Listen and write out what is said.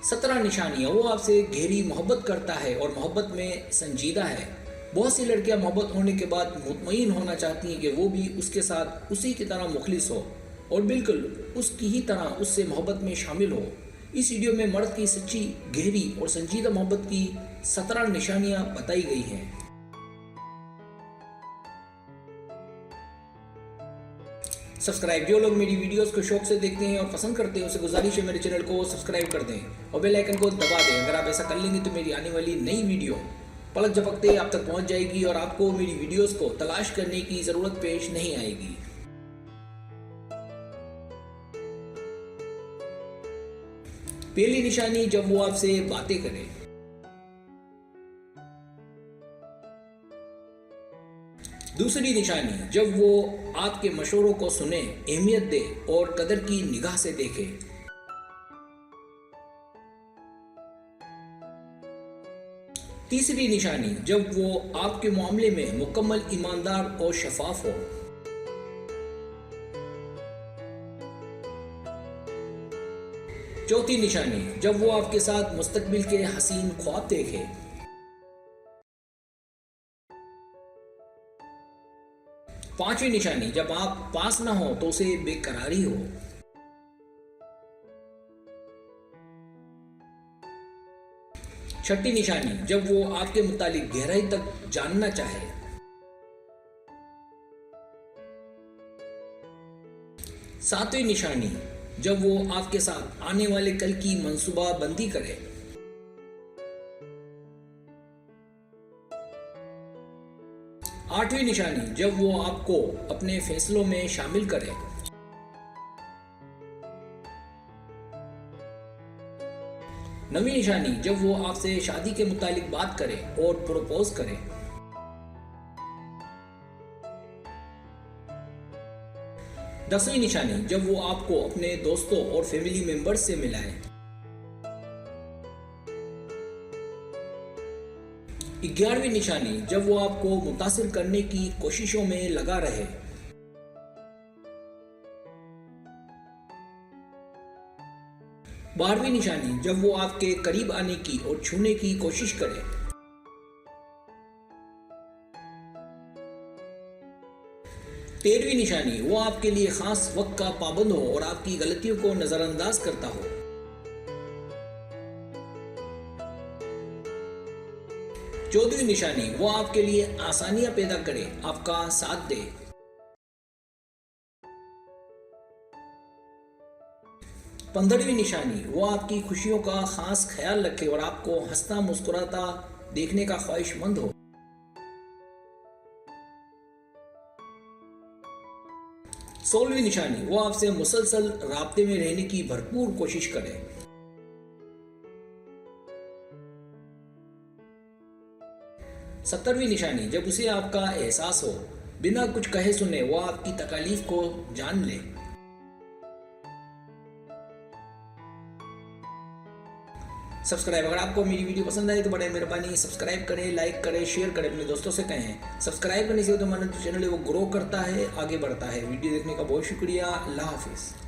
17 निशानियाँ। वो आपसे गहरी मोहब्बत करता है और मोहब्बत में संजीदा है। बहुत सी लड़कियां मोहब्बत होने के बाद मुतमईन होना चाहती हैं कि वो भी उसके साथ उसी की तरह मुखलिस हो और बिल्कुल उसकी ही तरह उससे मोहब्बत में शामिल हो। इस वीडियो में मर्द की सच्ची, गहरी और संजीदा मोहब्बत की 17 निशानियां बताई गई हैं। सब्सक्राइब, जो लोग मेरी वीडियोस को शौक से देखते हैं और पसंद करते हैं उसे गुजारिश है मेरे चैनल को सब्सक्राइब कर दें और बेल आइकन को दबा दें। अगर आप ऐसा कर लेंगे तो मेरी आने वाली नई वीडियो पलक झपकते आप तक पहुंच जाएगी और आपको मेरी वीडियोस को तलाश करने की जरूरत पेश नहीं आएगी। पहली निशानी, जब वो आपसे बातें करे। दूसरी निशानी, जब वो आपके मशवरों को सुने, अहमियत दे और कदर की निगाह से देखे। तीसरी निशानी, जब वो आपके मामले में मुकम्मल ईमानदार और शफाफ हो। चौथी निशानी, जब वो आपके साथ मुस्तकबिल के हसीन ख्वाब देखे। पांचवी निशानी, जब आप पास ना हो तो उसे बेकरारी हो। छठी निशानी, जब वो आपके मुतालिक गहराई तक जानना चाहे। सातवीं निशानी, जब वो आपके साथ आने वाले कल की मंसूबा बंदी करे। आठवीं निशानी, जब वो आपको अपने फैसलों में शामिल करे। नवीं निशानी, जब वो आपसे शादी के मुतालिक बात करे और प्रपोज करे। 10वीं निशानी, जब वो आपको अपने दोस्तों और फैमिली मेंबर्स से मिलाए। 11वीं निशानी, जब वो आपको मुतासिर करने की कोशिशों में लगा रहे। 12वीं निशानी, जब वो आपके करीब आने की और छूने की कोशिश करे। 13वीं निशानी, वो आपके लिए खास वक्त का पाबंद हो और आपकी गलतियों को नजरअंदाज करता हो। 14वीं निशानी, वो आपके लिए आसानियां पैदा करे, आपका साथ दे। 15वीं निशानी, वो आपकी खुशियों का खास ख्याल रखे और आपको हंसता मुस्कुराता देखने का ख्वाहिशमंद हो। 16वीं निशानी, वो आपसे मुसलसल राब्ते में रहने की भरपूर कोशिश करे। 17वीं निशानी, जब उसे आपका एहसास हो, बिना कुछ कहे सुने वो आपकी तकालीफ को जान ले। सब्सक्राइब, अगर आपको मेरी वीडियो पसंद आए तो बड़े मेहरबानी सब्सक्राइब करें, लाइक करें, शेयर करें, अपने दोस्तों से कहें। सब्सक्राइब करने से तो हमारा चैनल है वो ग्रो करता है, आगे बढ़ता है। वीडियो देखने का बहुत शुक्रिया। अल्लाह हाफिज़।